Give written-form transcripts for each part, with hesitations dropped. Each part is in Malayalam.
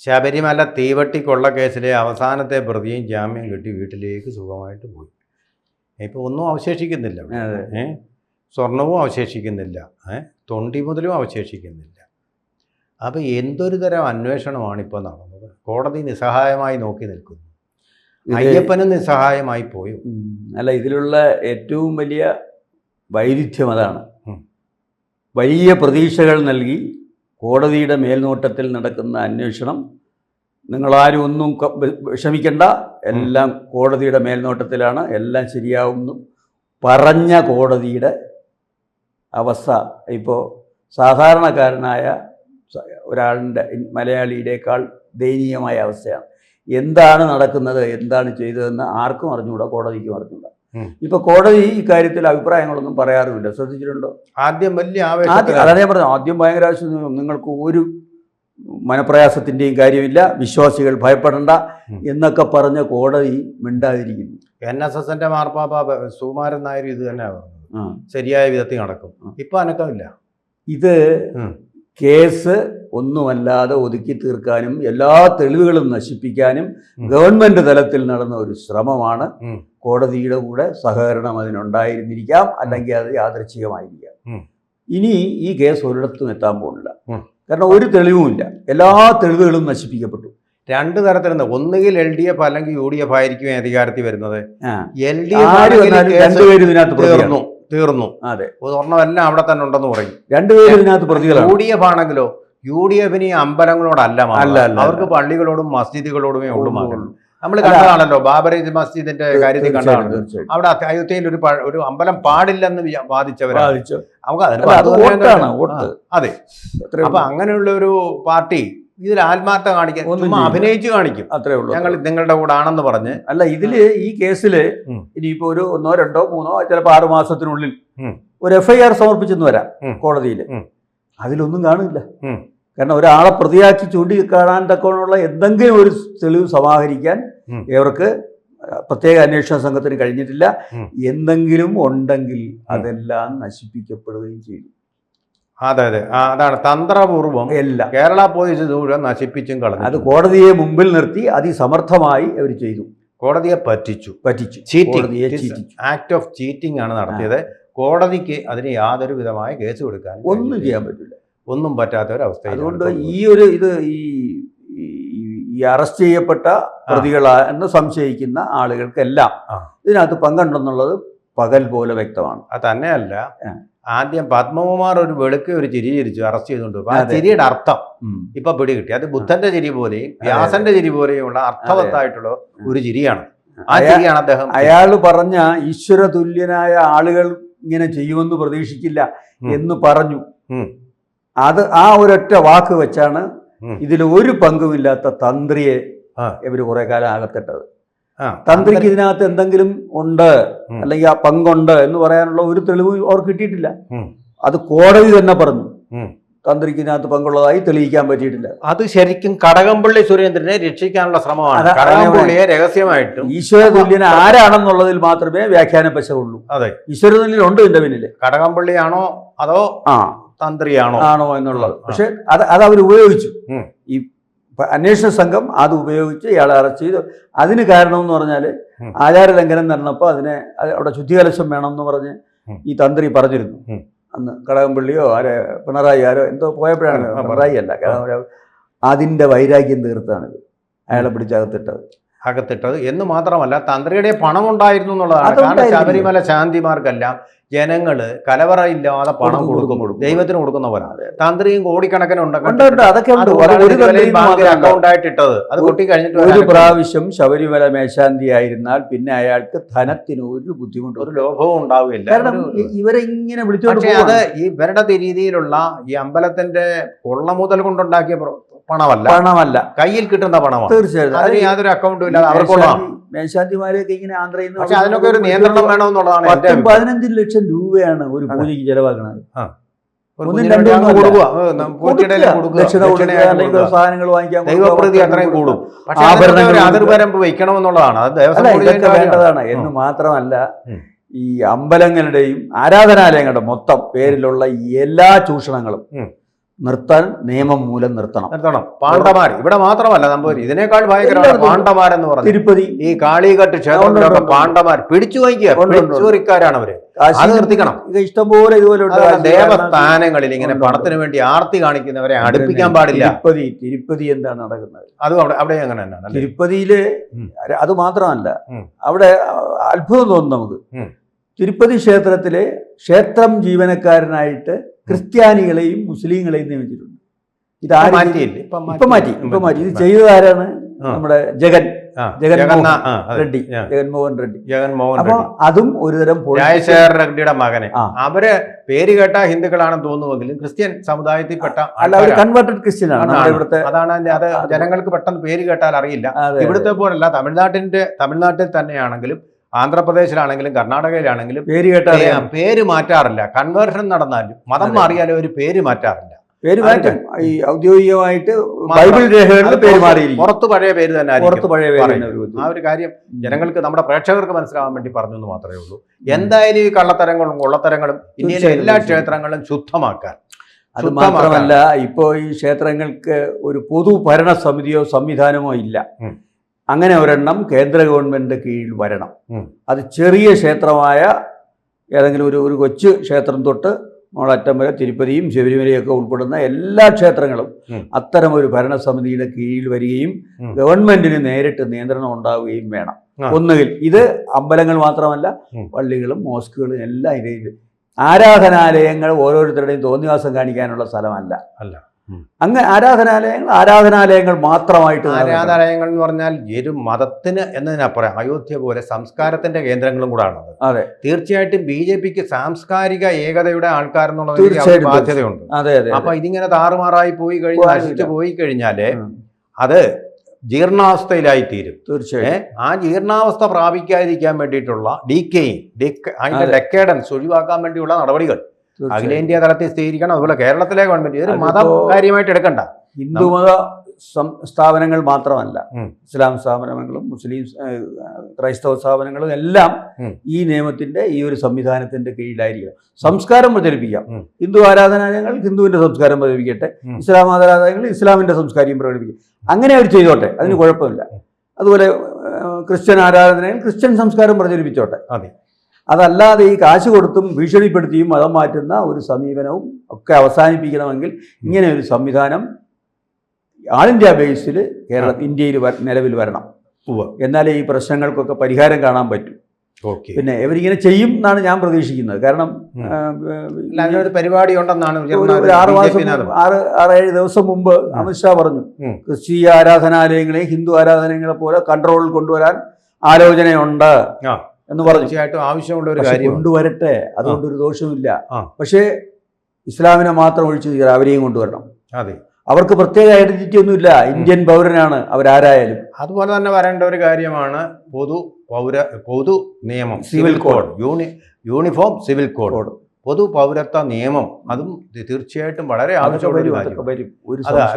ശബരിമല തീവട്ടി കൊള്ള കേസിലെ അവസാനത്തെ പ്രതിയും ജാമ്യം കിട്ടി വീട്ടിലേക്ക് സുഖമായിട്ട് പോയി. ഇപ്പോൾ ഒന്നും അവശേഷിക്കുന്നില്ല. സ്വർണവും അവശേഷിക്കുന്നില്ല, തൊണ്ടി മുതലും അവശേഷിക്കുന്നില്ല. അപ്പോൾ എന്തൊരു തരം അന്വേഷണമാണ് ഇപ്പോൾ നടന്നത്? കോടതി നിസ്സഹായമായി നോക്കി നിൽക്കുന്നു. അയ്യപ്പനും നിസ്സഹായമായി പോയി. അല്ല, ഇതിലുള്ള ഏറ്റവും വലിയ വൈരുദ്ധ്യം അതാണ്. വലിയ പ്രതീക്ഷകൾ നൽകി കോടതിയുടെ മേൽനോട്ടത്തിൽ നടക്കുന്ന അന്വേഷണം, നിങ്ങളാരും ഒന്നും വിഷമിക്കേണ്ട, എല്ലാം കോടതിയുടെ മേൽനോട്ടത്തിലാണ്, എല്ലാം ശരിയാവുന്നു പറഞ്ഞ കോടതിയുടെ അവസ്ഥ ഇപ്പോൾ സാധാരണക്കാരനായ ഒരാളിൻ്റെ, മലയാളിയുടേക്കാൾ ദയനീയമായ അവസ്ഥയാണ്. എന്താണ് നടക്കുന്നത്, എന്താണ് ചെയ്തതെന്ന് ആർക്കും അറിഞ്ഞുകൂടാ, കോടതിക്കും അറിഞ്ഞുകൂടാ. ഇപ്പൊ കോടതി ഈ കാര്യത്തിൽ അഭിപ്രായങ്ങളൊന്നും പറയാറുമില്ല. ശ്രദ്ധിച്ചിട്ടുണ്ടോ? ആദ്യം വലിയ അതാണ് ഞാൻ പറഞ്ഞു, ആദ്യം ഭയങ്കര ആവശ്യം, നിങ്ങൾക്ക് ഒരു മനപ്രയാസത്തിൻ്റെയും കാര്യമില്ല, വിശ്വാസികൾ ഭയപ്പെടണ്ട എന്നൊക്കെ പറഞ്ഞ കോടതി മിണ്ടാതിരിക്കുന്നു. NSSന്റെ മാർപ്പാപ്പ സുകുമാരൻ നായർ ഇത് തന്നെ പറഞ്ഞു, ശരിയായ വിധത്തിൽ നടക്കും. ഇപ്പൊ അനക്കമില്ല. ഇത് കേസ് ഒന്നുമല്ലാതെ ഒതുക്കി തീർക്കാനും എല്ലാ തെളിവുകളും നശിപ്പിക്കാനും ഗവൺമെന്റ് തലത്തിൽ നടന്ന ഒരു ശ്രമമാണ്. കോടതിയുടെ കൂടെ സഹകരണം അതിനുണ്ടായിരുന്നിരിക്കാം, അല്ലെങ്കിൽ അത് യാദൃച്ഛികമായിരിക്കാം. ഇനി ഈ കേസ് ഒരിടത്തും എത്താൻ പോകുന്നില്ല, കാരണം ഒരു തെളിവുമില്ല, എല്ലാ തെളിവുകളും നശിപ്പിക്കപ്പെട്ടു. രണ്ടു തരത്തിലുണ്ട്. ഒന്നുകിൽ LDF അല്ലെങ്കിൽ UDF ആയിരിക്കും അധികാരത്തിൽ വരുന്നത്. രണ്ടുപേരും ഇതിനകത്ത് തീർന്നു. അതെ, സ്വർണ്ണമെല്ലാം അവിടെ തന്നെ ഉണ്ടെന്ന് പറയും. രണ്ടുപേരും ഇതിനകത്ത് പ്രതികളാണ്. UDF ആണെങ്കിലോ UDFന് ഈ അമ്പലങ്ങളോടല്ല, അവർക്ക് പള്ളികളോടും മസ്ജിദുകളോടുമേ ഉള്ളു മകനും. നമ്മൾ കണ്ടതാണല്ലോ, ബാബറി മസ്ജിദിന്റെ കാര്യത്തിൽ കണ്ടതാണ്. അവിടെ അയോധ്യയിൽ ഒരു അമ്പലം പാടില്ലെന്ന് വാദിച്ചവരാണ്. അതെ. അപ്പൊ അങ്ങനെയുള്ള ഒരു പാർട്ടി ഇതിൽ ആത്മാർത്ഥ കാണിക്കാൻ ചുമ്മാ അഭിനയിച്ച് കാണിക്കും. അത്രേ ഉള്ളൂ. ഞങ്ങൾ നിങ്ങളുടെ കൂടെ ആണെന്ന് പറഞ്ഞ്. അല്ല, ഇതില് ഈ കേസില് ഇനിയിപ്പോ ഒരു 1, 2, 3 ചിലപ്പോ 6 മാസത്തിനുള്ളിൽ ഒരു FIR സമർപ്പിച്ചെന്ന് വരാം കോടതിയിൽ. അതിലൊന്നും കാണില്ല. കാരണം ഒരാളെ പ്രതിയാക്കി ചൂണ്ടിക്കാണാൻ തക്കവണ്ണമുള്ള എന്തെങ്കിലും ഒരു തെളിവ് സമാഹരിക്കാൻ ഇവർക്ക് പ്രത്യേക അന്വേഷണ സംഘത്തിന് കഴിഞ്ഞിട്ടില്ല. എന്തെങ്കിലും ഉണ്ടെങ്കിൽ അതെല്ലാം നശിപ്പിക്കപ്പെടുകയും ചെയ്യും. അതെ, അതാണ് തന്ത്രപൂർവം എല്ലാം കേരള പോലീസ് മുഴുവൻ നശിപ്പിച്ചും കളഞ്ഞു. അത് കോടതിയെ മുമ്പിൽ നിർത്തി അതിസമർത്ഥമായി അവർ ചെയ്തു. കോടതിയെ പറ്റിച്ചു. ആക്ട് ഓഫ് ചീറ്റിംഗ് ആണ് നടത്തിയത്. കോടതിക്ക് അതിന് യാതൊരു വിധമായ കേസ് കൊടുക്കാൻ ഒന്നും ചെയ്യാൻ പറ്റില്ല, ഒന്നും പറ്റാത്ത ഒരു അവസ്ഥ. അതുകൊണ്ട് ഈ അറസ്റ്റ് ചെയ്യപ്പെട്ട പ്രതികളെന്ന് സംശയിക്കുന്ന ആളുകൾക്കെല്ലാം ഇതിനകത്ത് പങ്കുണ്ടെന്നുള്ളത് പകൽ പോലെ വ്യക്തമാണ്. അത് തന്നെയല്ല, ആദ്യം പത്മകുമാർ ഒരു വെളുക്കെ ഒരു ചിരി ചിരിച്ചു അറസ്റ്റ് ചെയ്തുകൊണ്ട്. ആ ചിരിയുടെ അർത്ഥം ഇപ്പൊ പിടികിട്ടി. അത് ബുദ്ധന്റെ ചിരി പോലെയും വ്യാസന്റെ ചിരി പോലെയുമുള്ള അർത്ഥവത്തായിട്ടുള്ള ഒരു ചിരിയാണ്. ആ ചിരിയാണ് അദ്ദേഹം. അയാൾ പറഞ്ഞ ഈശ്വര തുല്യനായ ആളുകൾ ഇങ്ങനെ ചെയ്യുമെന്ന് പ്രതീക്ഷിക്കില്ല എന്ന് പറഞ്ഞു. അത് ആ ഒരൊറ്റ വാക്ക് വെച്ചാണ് ഇതിൽ ഒരു പങ്കുമില്ലാത്ത തന്ത്രിയെ ഇവർ കുറെ കാലം അകത്തിട്ടത്. തന്ത്രിക്ക് ഇതിനകത്ത് എന്തെങ്കിലും ഉണ്ട്, അല്ലെങ്കിൽ ആ പങ്കുണ്ട് എന്ന് പറയാനുള്ള ഒരു തെളിവ് അവർക്ക് കിട്ടിയിട്ടില്ല. അത് കോടതി തന്നെ പറഞ്ഞു തന്ത്രിക്ക് ഇതിനകത്ത് പങ്കുള്ളതായി തെളിയിക്കാൻ പറ്റിയിട്ടില്ല. അത് ശരിക്കും കടകംപള്ളി സുരേന്ദ്രനെ രക്ഷിക്കാനുള്ള ശ്രമമാണ്. കടകംപള്ളിയെ രഹസ്യമായിട്ടും ഈശ്വര തുല്യൻ ആരാണെന്നുള്ളതിൽ മാത്രമേ വ്യാഖ്യാന പശവുള്ളൂ. അതെ, ഈശ്വര തുല്യൻ ഉണ്ട് ഇതിന്റെ പിന്നില്. കടകംപള്ളിയാണോ അതോ തന്ത്രിയാണോ എന്നുള്ളത്. പക്ഷെ അത് അവർ ഉപയോഗിച്ചു. ഈ അന്വേഷണ സംഘം അത് ഉപയോഗിച്ച് ഇയാളെ അറസ്റ്റ് ചെയ്തു. അതിന് കാരണമെന്ന് പറഞ്ഞാൽ ആചാരലംഘനം നടന്നപ്പോൾ അതിനെ അവിടെ ശുദ്ധികലശം വേണമെന്ന് പറഞ്ഞ് ഈ തന്ത്രി പറഞ്ഞിരുന്നു. അന്ന് കടകംപള്ളിയോ പിണറായി ആരോ എന്തോ പോയപ്പോഴാണ്, പിണറായി അല്ല, അതിൻ്റെ വൈരാഗ്യം തീർത്താണിത് അയാളെ അകത്തിട്ടത് എന്ന് മാത്രമല്ല തന്ത്രിയുടെ പണം ഉണ്ടായിരുന്നു എന്നുള്ളതാണ്. കാരണം ശബരിമല ശാന്തിമാർക്കെല്ലാം ജനങ്ങള് കലവറയില്ലാതെ പണം കൊടുക്കും, ദൈവത്തിന് കൊടുക്കുന്ന പോലെ. തന്ത്രിയും കോടിക്കണക്കിന് അക്കൗണ്ടായിട്ടിട്ടത് അത് കൊട്ടി കഴിഞ്ഞിട്ട് ഒരു പ്രാവശ്യം ശബരിമല മേശാന്തിയായിരുന്നാൽ പിന്നെ അയാൾക്ക് ധനത്തിന് ഒരു ബുദ്ധിമുട്ടും ഒരു ലോഭവും ഉണ്ടാവില്ല. കാരണം ഇവരെ ഇങ്ങനെ വിളിച്ചോണ്ട്. പക്ഷേ അത് ഇവരുടെ രീതിയിലുള്ള ഈ അമ്പലത്തിന്റെ കൊള്ള മുതൽ കൊണ്ടുണ്ടാക്കിയ പണമല്ല, കയ്യിൽ കിട്ടുന്ന പണമാണ്. തീർച്ചയായിട്ടും അതിന് യാതൊരു അക്കൗണ്ടും ഇല്ലാതെ അവർക്കുള്ള മേശാന്തിമാരെയൊക്കെ ഇങ്ങനെ ആന്ധ്രയിൽ നിന്ന്. അതിനൊക്കെ ഒരു നിയന്ത്രണം വേണമെന്നുള്ളതാണ്. 15 ലക്ഷം രൂപയാണ് ഒരു പൂജയ്ക്ക് ചെലവാക്കുന്നത്. സാധനങ്ങൾ വാങ്ങിക്കാൻ ദൈവപ്രതി അത്രയും കൂടും. അതിർവരമ്പ് വയ്ക്കണമെന്നുള്ളതാണ്. ഇതൊക്കെ വേണ്ടതാണ് എന്ന് മാത്രമല്ല, ഈ അമ്പലങ്ങളുടെയും ആരാധനാലയങ്ങളുടെ മൊത്തം പേരിലുള്ള എല്ലാ ചൂഷണങ്ങളും നിർത്താൻ നിയമം മൂലം നിർത്തണം. പാണ്ഡമാർ ഇവിടെ മാത്രമല്ല നമ്പൂരി, ഇതിനേക്കാൾ ഭയങ്കരമാണ് പാണ്ഡമാരെന്ന് പറഞ്ഞു. തിരുപ്പതി ഈ കാളികട്ട് ക്ഷേത്രത്തിലൊക്കെ പാണ്ഡമാർ പിടിച്ചു വാങ്ങിക്കുക, പിടിച്ചുറിക്കാരാണ് അവര്. അത് നിർത്തിക്കണം. ഇഷ്ടംപോലെ ഇതുപോലെ ദേവസ്ഥാനങ്ങളിൽ ഇങ്ങനെ പണത്തിന് വേണ്ടി ആർത്തി കാണിക്കുന്നവരെ അടുപ്പിക്കാൻ പാടില്ല. തിരുപ്പതി എന്താണ് നടക്കുന്നത്? അത് അവിടെ അങ്ങനെ തന്നെയാണ്. തിരുപ്പതിയില് അത് മാത്രമല്ല, അവിടെ അത്ഭുതം തോന്നും നമുക്ക്. തിരുപ്പതി ക്ഷേത്രത്തിലെ ക്ഷേത്രം ജീവനക്കാരനായിട്ട് ക്രിസ്ത്യാനികളെയും മുസ്ലിങ്ങളെയും നിയമിച്ചിട്ടുണ്ട്. ഇപ്പൊ മാറ്റി. ഇത് ചെയ്തതാരാണ്? നമ്മുടെ ജഗൻമോഹൻ റെഡ്ഡി. അപ്പൊ അതും ഒരുതരം റെഡ്ഡിയുടെ മകനെ. അവര് പേര് കേട്ട ഹിന്ദുക്കളാണെന്ന് തോന്നുമെങ്കിലും ക്രിസ്ത്യൻ സമുദായത്തിൽപ്പെട്ട കൺവേർട്ടഡ് ക്രിസ്ത്യൻ ആണ് ഇവിടുത്തെ. അതാണ് അത് ജനങ്ങൾക്ക് പെട്ടെന്ന് പേര് കേട്ടാൽ അറിയില്ല. ഇവിടുത്തെ പോലല്ല, തമിഴ്നാട്ടിൽ തന്നെയാണെങ്കിലും ആന്ധ്രാപ്രദേശിലാണെങ്കിലും കർണാടകയിലാണെങ്കിലും പേര് മാറ്റാറില്ല. കൺവേർഷൻ നടന്നാലും മതം മാറിയാലും ഒരു പേര് മാറ്റാറില്ല. പേര് മാറ്റാൻ ഈ ഔദ്യോഗികമായിട്ട് ബൈബിൾ രേഖകളിൽ പേര് മാറിയിരിക്കും. പുറത്ത് പഴയ പേര് തന്നെ ആയിരിക്കും. ആ ഒരു കാര്യം ജനങ്ങൾക്ക്, നമ്മുടെ പ്രേക്ഷകർക്ക് മനസ്സിലാവാൻ വേണ്ടി പറഞ്ഞു എന്ന് മാത്രമേ ഉള്ളൂ. എന്തായാലും ഈ കള്ളത്തരങ്ങളും കൊള്ളത്തരങ്ങളും ഇന്ത്യയിലെ എല്ലാ ക്ഷേത്രങ്ങളും ശുദ്ധമാക്കാൻ. അത് മാത്രമല്ല, ഇപ്പോൾ ഈ ക്ഷേത്രങ്ങൾക്ക് ഒരു പൊതു ഭരണ സമിതിയോ സംവിധാനമോ ഇല്ല. അങ്ങനെ ഒരെണ്ണം കേന്ദ്ര ഗവൺമെന്റിന്റെ കീഴിൽ വരണം. അത് ചെറിയ ക്ഷേത്രമായ ഏതെങ്കിലും ഒരു കൊച്ചു ക്ഷേത്രം തൊട്ട് നമ്മളറ്റം വരെ തിരുപ്പതിയും ശബരിമലയും ഒക്കെ ഉൾപ്പെടുന്ന എല്ലാ ക്ഷേത്രങ്ങളും അത്തരം ഒരു ഭരണസമിതിയുടെ കീഴിൽ വരികയും ഗവൺമെന്റിന് നേരിട്ട് നിയന്ത്രണം ഉണ്ടാവുകയും വേണം. ഒന്നുകിൽ ഇത് അമ്പലങ്ങൾ മാത്രമല്ല, പള്ളികളും മോസ്കുകളും എല്ലാം ഇതിൽ ആരാധനാലയങ്ങൾ ഓരോരുത്തരുടെയും തോന്നിവാസം കാണിക്കാനുള്ള സ്ഥലമല്ല. അങ്ങ് ആരാധനാലയങ്ങൾ മാത്രമായിട്ട്. ആരാധനാലയങ്ങൾ എന്ന് പറഞ്ഞാൽ ഒരു മതത്തിന് എന്നതിനപ്പുറം അയോധ്യ പോലെ സംസ്കാരത്തിന്റെ കേന്ദ്രങ്ങളും കൂടാണ്. അതെ, തീർച്ചയായിട്ടും BJPക്ക് സാംസ്കാരിക ഏകതയുടെ ആൾക്കാരെന്നുള്ള ബാധ്യതയുണ്ട്. അപ്പൊ ഇതിങ്ങനെ താറുമാറായി നശിച്ചു പോയി കഴിഞ്ഞാല് അത് ജീർണാവസ്ഥയിലായി തീരും. തീർച്ചയായും ആ ജീർണാവസ്ഥ പ്രാപിക്കാതിരിക്കാൻ വേണ്ടിയിട്ടുള്ള അതിന്റെ ഡെക്കേഡൻസ് ഒഴിവാക്കാൻ വേണ്ടിയുള്ള നടപടികൾ അഖിലേന്ത്യാ തലത്തിൽ സ്ഥിരീകരിക്കണം. അതുപോലെ കേരളത്തിലെ ഗവൺമെന്റ് ഇതൊരു മതം കാര്യമായിട്ട് എടുക്കണ്ട. ഹിന്ദുമത സ്ഥാപനങ്ങൾ മാത്രമല്ല, ഇസ്ലാം സ്ഥാപനങ്ങളും മുസ്ലിം ക്രൈസ്തവ സ്ഥാപനങ്ങളും എല്ലാം ഈ നിയമത്തിന്റെ ഈ ഒരു സംവിധാനത്തിന്റെ കീഴിലായിരിക്കും. സംസ്കാരം പ്രചരിപ്പിക്കാം. ഹിന്ദു ആരാധനാലയങ്ങൾ ഹിന്ദുവിന്റെ സംസ്കാരം പ്രചരിപ്പിക്കട്ടെ, ഇസ്ലാം ആരാധനകൾ ഇസ്ലാമിന്റെ സംസ്കാരം പ്രകടിപ്പിക്കും. അങ്ങനെ അവർ ചെയ്തോട്ടെ, അതിന് കുഴപ്പമില്ല. അതുപോലെ ക്രിസ്ത്യൻ ആരാധനകൾ ക്രിസ്ത്യൻ സംസ്കാരം പ്രചരിപ്പിച്ചോട്ടെ. അതല്ലാതെ ഈ കാശ് കൊടുത്തും ഭീഷണിപ്പെടുത്തിയും മതം മാറ്റുന്ന ഒരു സമീപനവും ഒക്കെ അവസാനിപ്പിക്കണമെങ്കിൽ ഇങ്ങനെ ഒരു സംവിധാനം ആൾ ഇന്ത്യ ബേസിൽ ഇന്ത്യയിൽ നിലവിൽ വരണം. എന്നാലേ ഈ പ്രശ്നങ്ങൾക്കൊക്കെ പരിഹാരം കാണാൻ പറ്റും. പിന്നെ ഇവരിങ്ങനെ ചെയ്യും എന്നാണ് ഞാൻ പ്രതീക്ഷിക്കുന്നത്. കാരണം പരിപാടി ഉണ്ടെന്നാണ് ഒരു 6-7 ദിവസം മുമ്പ് അമിത്ഷാ പറഞ്ഞു, ക്രിസ്തീയ ആരാധനാലയങ്ങളെ ഹിന്ദു ആരാധനകളെ പോലെ കൺട്രോളിൽ കൊണ്ടുവരാൻ ആലോചനയുണ്ട് എന്ന് പറഞ്ഞു. തീർച്ചയായിട്ടും ആവശ്യമുള്ള ഒരു കാര്യം കൊണ്ടുവരട്ടെ, അതുകൊണ്ടൊരു ദോഷമില്ല. പക്ഷേ ഇസ്ലാമിനെ മാത്രം ഒഴിച്ചു തീരാ, അവരെയും കൊണ്ടുവരണം. അതെ, അവർക്ക് പ്രത്യേക ഐഡന്റിറ്റി ഒന്നുമില്ല, ഇന്ത്യൻ പൗരനാണ് അവരാരായാലും. അതുപോലെ തന്നെ വരേണ്ട ഒരു കാര്യമാണ് പൊതു നിയമം, civil code, uniform civil code, പൊതു പൗരത്വ നിയമം. അതും തീർച്ചയായിട്ടും വളരെ ആവശ്യമുള്ള ഒരു കാര്യം.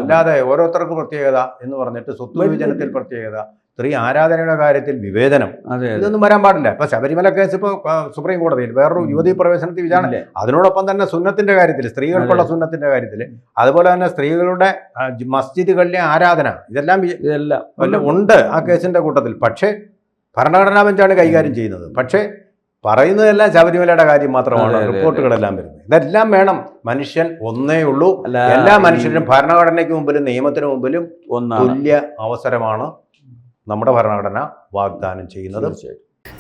അല്ലാതെ ഓരോരുത്തർക്ക് പ്രത്യേകത എന്ന് പറഞ്ഞിട്ട് സ്വത്ത് വിഭജനത്തിൽ പ്രത്യേകത, സ്ത്രീ ആരാധനയുടെ കാര്യത്തിൽ വിവേചനം, ഇതൊന്നും വരാൻ പാടില്ല. ഇപ്പൊ ശബരിമല കേസ് ഇപ്പോൾ സുപ്രീം കോടതിയിൽ വേറൊരു യുവതീ പ്രവേശനത്തിൽ വിചാരണ. അതിനോടൊപ്പം തന്നെ സുന്നത്തിന്റെ കാര്യത്തിൽ, സ്ത്രീകൾക്കുള്ള സുന്നത്തിന്റെ കാര്യത്തിൽ, അതുപോലെ തന്നെ സ്ത്രീകളുടെ മസ്ജിദുകളിലെ ആരാധന, ഇതെല്ലാം ഉണ്ട് ആ കേസിന്റെ കൂട്ടത്തിൽ. പക്ഷേ ഭരണഘടനാ ബെഞ്ചാണ് കൈകാര്യം ചെയ്യുന്നത്. പക്ഷേ പറയുന്നതെല്ലാം ശബരിമലയുടെ കാര്യം മാത്രമാണ് റിപ്പോർട്ടുകളെല്ലാം വരുന്നത്. ഇതെല്ലാം വേണം. മനുഷ്യൻ ഒന്നേ ഉള്ളൂ. എല്ലാ മനുഷ്യരും ഭരണഘടനയ്ക്ക് മുമ്പിലും നിയമത്തിന് മുമ്പിലും തുല്യ അവസരമാണ് നമ്മുടെ ഭരണഘടന വാഗ്ദാനം ചെയ്യുന്നത്.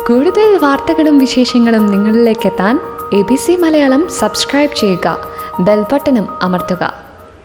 കൂടുതൽ വാർത്തകളും വിശേഷങ്ങളും നിങ്ങളിലേക്ക് എത്താൻ ABC മലയാളം സബ്സ്ക്രൈബ് ചെയ്യുക, ബെൽ ബട്ടണും അമർത്തുക.